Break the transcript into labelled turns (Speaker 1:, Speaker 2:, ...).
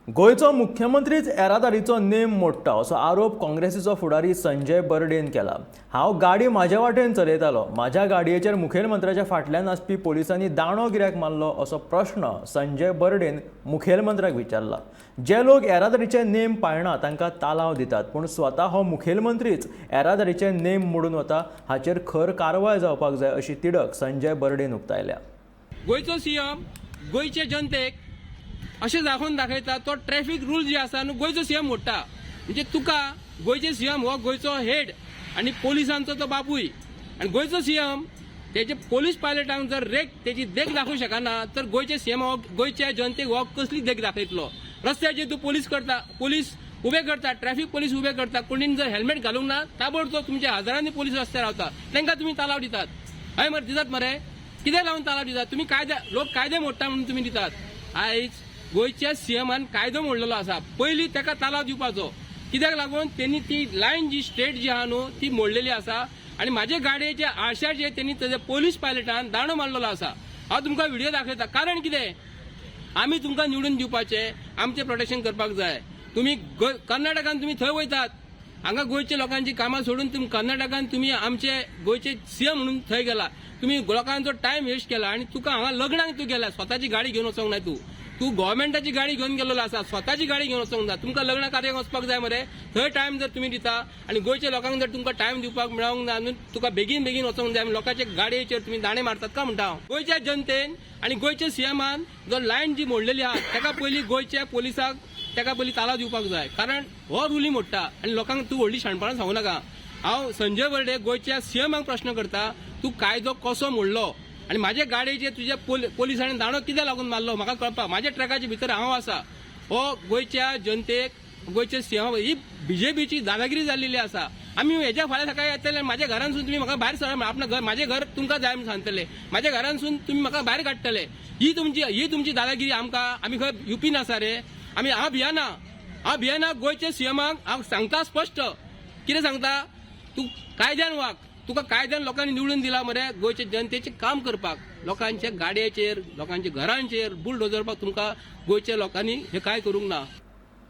Speaker 1: गोयचो मुख्यमंत्रीच येरादारीचो name मोडटा असो आरोप काँग्रेसीचो फुडारी संजय बर्डेन केला। हांव गाडी म्हाज्या वाटेन चलयतालो, म्हाज्या गाडयेचेर मुखेलमंत्र्याच्या फाटल्यान आसपी पोलिसांनी दांडो कित्याक मारलो असो प्रश्न संजय बर्डेन मुखेलमंत्र्याक विचारला। जे लोक येरादारीचे नेम पाळना तांकां तालाव दितात, पूण स्वता हो मुखेलमंत्रीच येरादारीचे नेम मोडून वता हाचेर खर कारवाय जावपाक जाय अशी तिडक संजय बर्डेन उक्तायल्या।
Speaker 2: गोयचो सीएम गोयचे जनतेक अशें दाखोवन दाखयता तो ट्रॅफिक रूल जे आसा न्हू गोयचो सीएम मोडटा। म्हणजे तुका गोयचे सीएम हो गोयचो हेड आनी पोलिसांचो तो बापूय, आनी गोयचो सीएम तेजे पोलीस पायलटांक जर तेजी देख दाखोवंक शकना तर गोयचे सीएम हो गोयच्या जनतेक हो कसली देख दाखयतलो। रस्त्याचेर तूं पोलीस उबे करता, ट्रॅफिक पोलीस उबे करता, कोणीन जर हेल्मेट घालूंक ना ताबडतोब तुमच्या हजारांनी पोलीस रस्त्यार रावता, तांकां तुमी तालाव दितात। हय मरे दितात मरे, कित्याक लागून तालाव दितात? तुमी लोक कायदे मोडटा म्हणून तुमी दितात। आयज गोयच्या सीएमान कायदो मोडलेलो आसा, पयलीं ताका तालाव दिवपाचो। कित्याक लागून त्यांनी ती लायन जी स्ट्रेट जी आहा न्हू ती मोडलेली आसा, आनी म्हाजे गाडयेचे आरशाचेर त्यांनी तेजे पोलीस पायलटान दांडो मारलेलो आसा। हांव तुमकां व्हिडिओ दाखयता। कारण कितें? आमी तुमकां निवडून दिवपाचें, आमचें प्रोटेक्शन करपाक जाय। तुमी कर्नाटकान तुमी थंय वयतात, हांगा गोयच्या लोकांची कामां सोडून तुमी कर्नाटकान तुमी आमचे गोयचे सीएम म्हणून थंय गेला। तुमी लोकांचो टायम वेस्ट केला आनी तुका हांगा लग्नाक तूं गेला, स्वताची गाडी घेवन वचोंक ना। तू गव्हर्मेंटाची गाडी घेवन गेलेलो आसा, स्वताची गाडी घेवन वचोंक ना। तुमकां लग्न कार्याक वचपाक जाय मरे, थंय टायम जर तुमी दिता आनी गोयच्या लोकांक जर तुमकां टायम दिवपाक मेळोंक ना न्हू, तुका बेगीन वचोंक जाय, लोकांच्या गाडयेचेर तुमी दाणे मारतात का म्हणटा हांव। गोयच्या जनतेन आनी गोयच्या सीएमान जो लायन जी मोडलेली आहा ताका पयलीं गोयच्या पोलिसाक ताका पयलीं तालाव दिवपाक जाय। कारण हो रुली मोडटा आनी लोकांक तूं व्हडली शाणपणां सांगू नाका। हांव संजय बर्डे गोयच्या सीएमाक प्रश्न करता, तूं कायदो कसो मोडलो आनी म्हाजे गाडयेचेर तुज्या पोलिसांनी दांडो कित्याक लागून मारलो म्हाका कळपाक। म्हाज्या ट्रॅकाच्या भितर हांव आसा। हो गोयच्या जनतेक गोयच्या सीएम ही बीजेपीची दादागिरी जाल्लेली आसा। आमी हेज्या फाल्यां सकाळीं येतले, म्हाज्या घरांसून तुमी म्हाका भायर सर, आपणा घर म्हाजें घर तुमकां जाय म्हूण सांगतले, म्हाज्या घरांसून तुमी म्हाका भायर काडटले। ही तुमची दादागिरी आमी खंय युपीन आसा रे? हांव भियेना गोयच्या सीएमाक हांव सांगता स्पश्ट। कितें सांगता? तूं कायद्यान वाग, तुका कायद्यान लोकांनी निवडून दिला मरे गोयच्या जनतेचें काम करपाक। लोकांच्या गाडयेचेर, लोकांच्या घरांचेर बुलडोजर तुमकां गोयच्या लोकांनी हे काय करूंक ना।